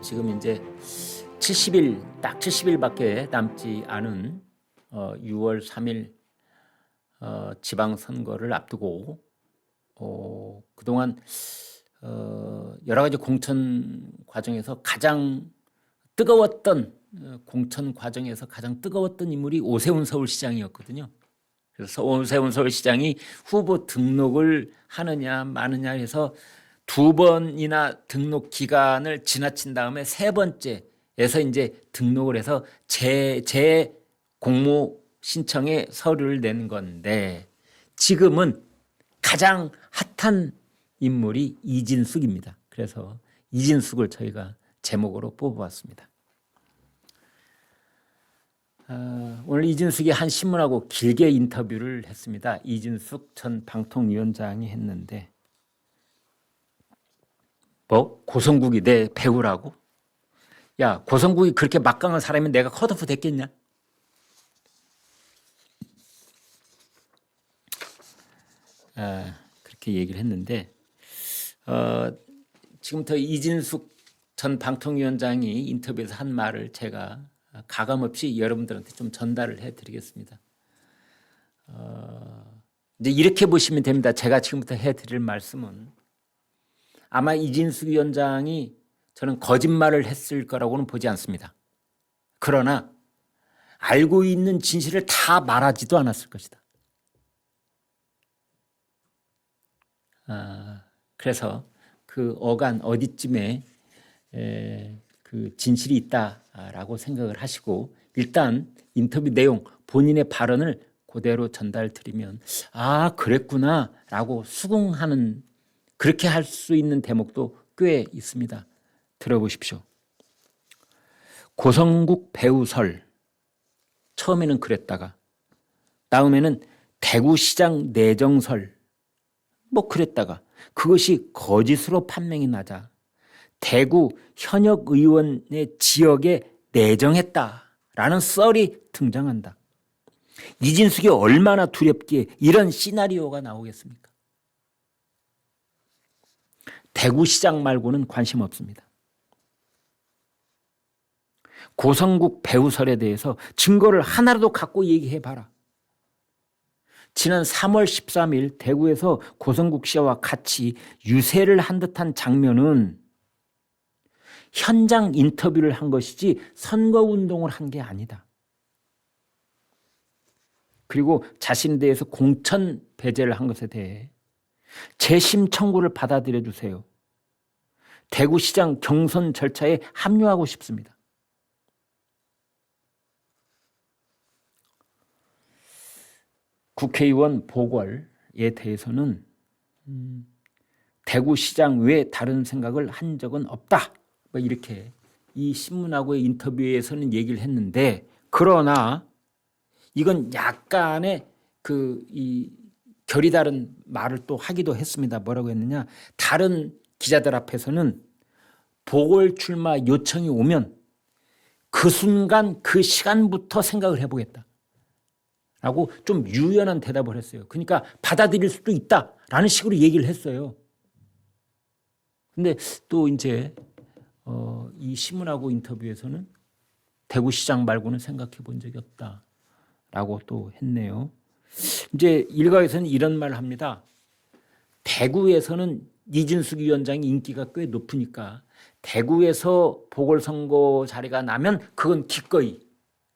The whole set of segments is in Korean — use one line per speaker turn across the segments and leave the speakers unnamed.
지금 이제 70일, 딱 70일밖에 남지 않은 6월 3일 지방선거를 앞두고 그동안 여러 가지 공천 과정에서 가장 뜨거웠던 공천 과정에서 가장 뜨거웠던 인물이 오세훈 서울시장이었거든요. 그래서 오세훈 서울시장이 후보 등록을 하느냐 마느냐 해서 두 번이나 등록 기간을 지나친 다음에 세 번째에서 이제 등록을 해서 제 공모 신청에 서류를 낸 건데 지금은 가장 핫한 인물이 이진숙입니다. 그래서 이진숙을 저희가 제목으로 뽑아봤습니다. 오늘 이진숙이 한 신문하고 길게 인터뷰를 했습니다. 이진숙 전 방통위원장이 했는데 뭐 고성국이 내 배우라고? 야, 고성국이 그렇게 막강한 사람이면 내가 컷오프 됐겠냐? 그렇게 얘기를 했는데 지금부터 이진숙 전 방통위원장이 인터뷰에서 한 말을 제가 가감없이 여러분들한테 좀 전달을 해드리겠습니다. 이제 이렇게 보시면 됩니다. 제가 지금부터 해드릴 말씀은 아마 이진숙 위원장이 저는 거짓말을 했을 거라고는 보지 않습니다. 그러나 알고 있는 진실을 다 말하지도 않았을 것이다. 그래서 그 어간 어디쯤에 그 진실이 있다라고 생각을 하시고 일단 인터뷰 내용 본인의 발언을 그대로 전달드리면 그랬구나 라고 수긍하는 그렇게 할 수 있는 대목도 꽤 있습니다. 들어보십시오. 고성국 배우설 처음에는 그랬다가 다음에는 대구시장 내정설 뭐 그랬다가 그것이 거짓으로 판명이 나자 대구 현역 의원의 지역에 내정했다라는 썰이 등장한다. 이진숙이 얼마나 두렵기에 이런 시나리오가 나오겠습니까? 대구시장 말고는 관심 없습니다. 고성국 배우설에 대해서 증거를 하나라도 갖고 얘기해봐라. 지난 3월 13일 대구에서 고성국 씨와 같이 유세를 한 듯한 장면은 현장 인터뷰를 한 것이지 선거운동을 한 게 아니다. 그리고 자신에 대해서 공천 배제를 한 것에 대해 재심 청구를 받아들여 주세요. 대구시장 경선 절차에 합류하고 싶습니다. 국회의원 보궐에 대해서는 대구시장 외에 다른 생각을 한 적은 없다. 뭐 이렇게 이 신문하고의 인터뷰에서는 얘기를 했는데 그러나 이건 약간의 이 결이 다른 말을 또 하기도 했습니다. 뭐라고 했느냐? 다른 기자들 앞에서는 보궐 출마 요청이 오면 그 순간 그 시간부터 생각을 해보겠다. 라고 좀 유연한 대답을 했어요. 그러니까 받아들일 수도 있다라는 식으로 얘기를 했어요. 근데 또 이제 이 신문하고 인터뷰에서는 대구시장 말고는 생각해 본 적이 없다라고 또 했네요. 이제 일각에서는 이런 말을 합니다. 대구에서는 이진숙 위원장이 인기가 꽤 높으니까 대구에서 보궐선거 자리가 나면 그건 기꺼이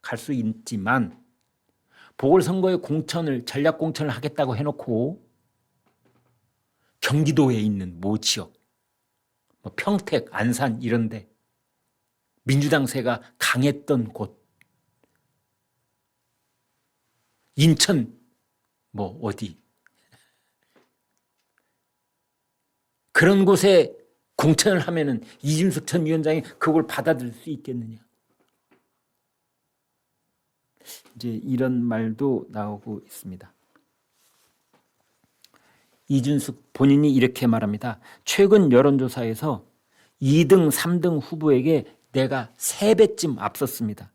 갈 수 있지만 보궐선거에 전략 공천을 하겠다고 해놓고 경기도에 있는 모 지역, 평택, 안산 이런데 민주당세가 강했던 곳, 인천 어디 그런 곳에 공천을 하면은 이진숙 전 위원장이 그걸 받아들일 수 있겠느냐. 이제 이런 말도 나오고 있습니다. 이진숙 본인이 이렇게 말합니다. 최근 여론조사에서 2등, 3등 후보에게 내가 3배쯤 앞섰습니다.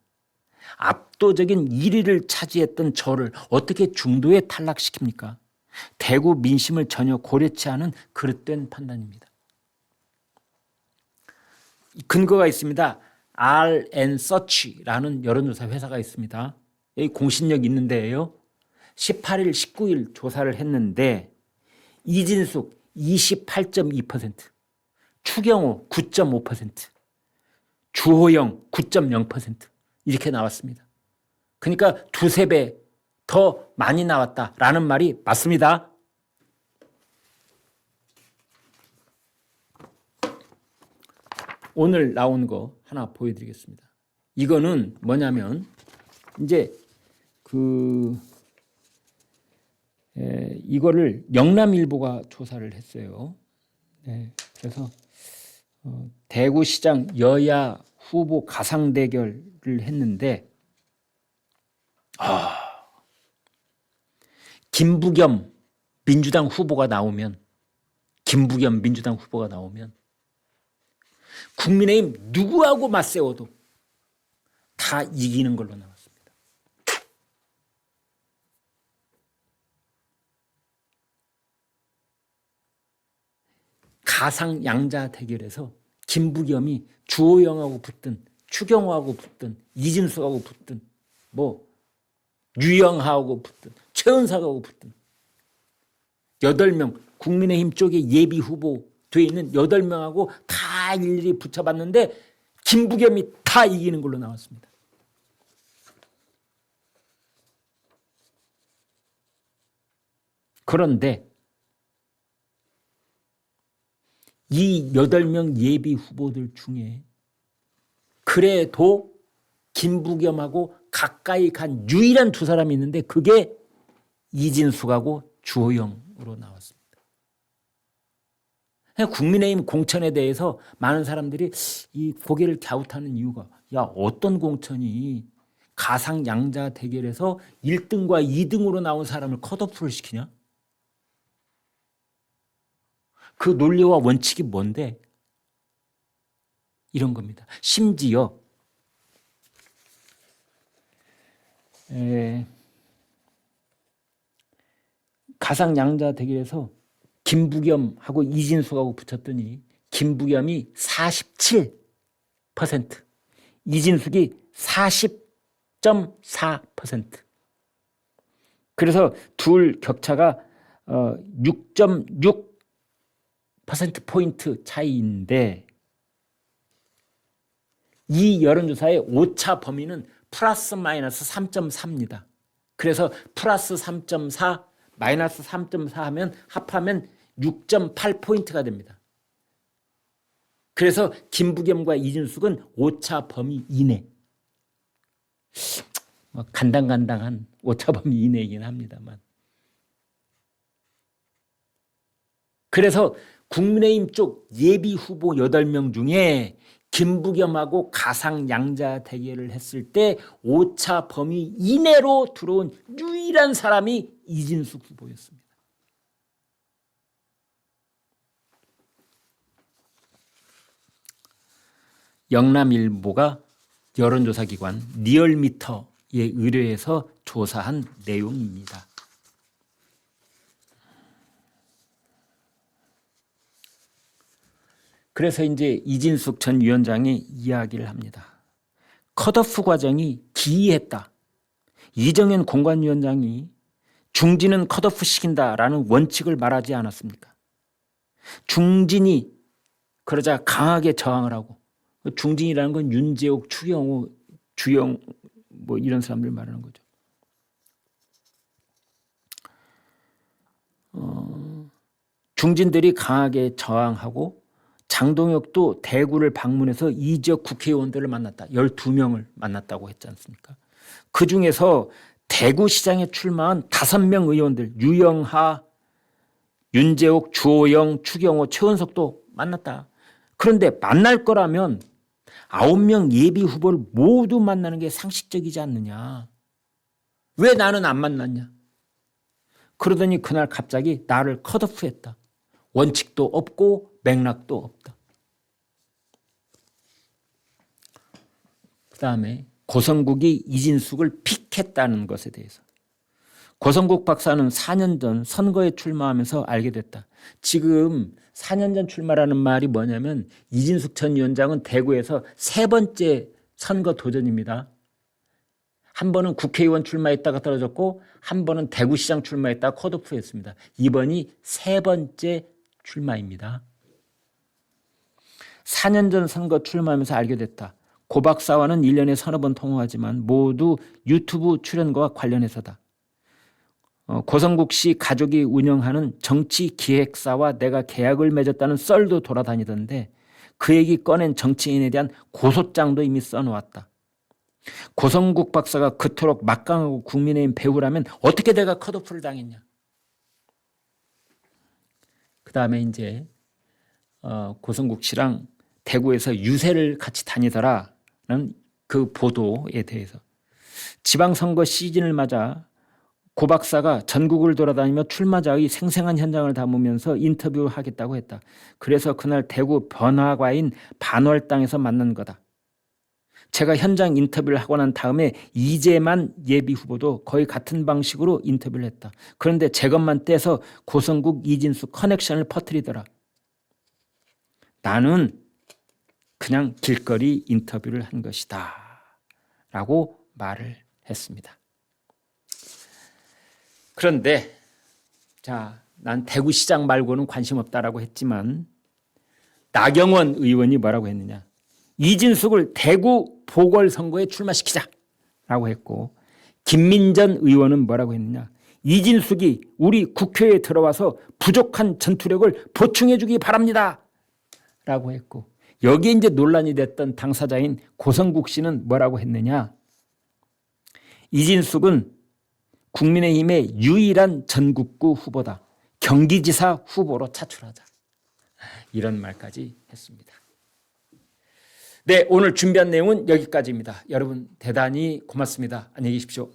압도적인 1위를 차지했던 저를 어떻게 중도에 탈락시킵니까? 대구 민심을 전혀 고려치 않은 그릇된 판단입니다. 근거가 있습니다. R&Search라는 여론조사 회사가 있습니다. 여기 공신력 있는 데예요. 18일, 19일 조사를 했는데 이진숙 28.2%, 추경호 9.5%, 주호영 9.0% 이렇게 나왔습니다. 그러니까 두세 배 더 많이 나왔다라는 말이 맞습니다. 오늘 나온 거 하나 보여드리겠습니다. 이거는 뭐냐면 이제 이거를 영남일보가 조사를 했어요. 네, 그래서 대구시장 여야 후보 가상 대결을 했는데 김부겸 민주당 후보가 나오면 국민의힘 누구하고 맞세워도 다 이기는 걸로 나왔습니다. 가상 양자 대결에서 김부겸이 주호영하고 붙든 추경호하고 붙든 이진숙하고 붙든 뭐 유영하고 붙든 최은석하고 붙든 8명 국민의힘 쪽에 예비 후보 돼 있는 8명하고 다 일일이 붙여봤는데 김부겸이 다 이기는 걸로 나왔습니다. 그런데 이 8명 예비 후보들 중에 그래도 김부겸하고 가까이 간 유일한 두 사람이 있는데 그게 이진숙하고 주호영으로 나왔습니다. 국민의힘 공천에 대해서 많은 사람들이 이 고개를 갸웃하는 이유가 야 어떤 공천이 가상 양자 대결에서 1등과 2등으로 나온 사람을 컷오프를 시키냐? 그 논리와 원칙이 뭔데? 이런 겁니다. 심지어 가상 양자 대결에서 김부겸하고 이진숙하고 붙였더니 김부겸이 47%, 이진숙이 40.4%. 그래서 둘 격차가 6.6%포인트 차이인데 이 여론조사의 오차 범위는 플러스 마이너스 3.4입니다. 그래서 플러스 3.4, 마이너스 3.4 하면 합하면 6.8포인트가 됩니다. 그래서 김부겸과 이진숙은 오차 범위 이내. 간당간당한 오차 범위 이내이긴 합니다만. 그래서 국민의힘 쪽 예비 후보 8명 중에 김부겸하고 가상 양자 대결을 했을 때 오차 범위 이내로 들어온 유일한 사람이 이진숙 후보였습니다. 영남일보가 여론조사기관 리얼미터에 의뢰해서 조사한 내용입니다. 그래서 이제 이진숙 전 위원장이 이야기를 합니다. 컷오프 과정이 기이했다. 이정현 공관위원장이 중진은 컷오프 시킨다라는 원칙을 말하지 않았습니까? 중진이 그러자 강하게 저항을 하고, 중진이라는 건 윤재옥, 추경호, 주영 뭐 이런 사람들 말하는 거죠. 중진들이 강하게 저항하고 장동혁도 대구를 방문해서 이 지역 국회의원들을 만났다. 12명을 만났다고 했지 않습니까? 그중에서 대구시장에 출마한 5명 의원들 유영하, 윤재옥, 주호영, 추경호, 최은석도 만났다. 그런데 만날 거라면 9명 예비 후보를 모두 만나는 게 상식적이지 않느냐. 왜 나는 안 만났냐. 그러더니 그날 갑자기 나를 컷오프했다. 원칙도 없고 맥락도 없다. 그 다음에 고성국이 이진숙을 픽했다는 것에 대해서 고성국 박사는 4년 전 선거에 출마하면서 알게 됐다. 지금 4년 전 출마라는 말이 뭐냐면 이진숙 전 위원장은 대구에서 3번째 선거 도전입니다. 한 번은 국회의원 출마했다가 떨어졌고 한 번은 대구시장 출마했다가 컷오프했습니다. 이번이 3번째 출마입니다. 4년 전 선거 출마하면서 알게 됐다. 고 박사와는 1년에 서너 번 통화하지만 모두 유튜브 출연과 관련해서다. 고성국 씨 가족이 운영하는 정치기획사와 내가 계약을 맺었다는 썰도 돌아다니던데 그 얘기 꺼낸 정치인에 대한 고소장도 이미 써놓았다. 고성국 박사가 그토록 막강하고 국민의힘 배우라면 어떻게 내가 컷오프를 당했냐. 그 다음에 이제 고성국 씨랑 대구에서 유세를 같이 다니더라는 그 보도에 대해서 지방선거 시즌을 맞아 고 박사가 전국을 돌아다니며 출마자의 생생한 현장을 담으면서 인터뷰하겠다고 했다. 그래서 그날 대구 번화가인 반월당에서 만난 거다. 제가 현장 인터뷰를 하고 난 다음에 이재만 예비후보도 거의 같은 방식으로 인터뷰를 했다. 그런데 제 것만 떼서 고성국 이진숙 커넥션을 퍼뜨리더라. 나는 그냥 길거리 인터뷰를 한 것이다 라고 말을 했습니다. 그런데 난 대구시장 말고는 관심 없다라고 했지만 나경원 의원이 뭐라고 했느냐. 이진숙을 대구 보궐선거에 출마시키자라고 했고 김민전 의원은 뭐라고 했느냐. 이진숙이 우리 국회에 들어와서 부족한 전투력을 보충해 주기 바랍니다 라고 했고 여기에 이제 논란이 됐던 당사자인 고성국 씨는 뭐라고 했느냐. 이진숙은 국민의힘의 유일한 전국구 후보다. 경기지사 후보로 차출하자. 이런 말까지 했습니다. 네, 오늘 준비한 내용은 여기까지입니다. 여러분 대단히 고맙습니다. 안녕히 계십시오.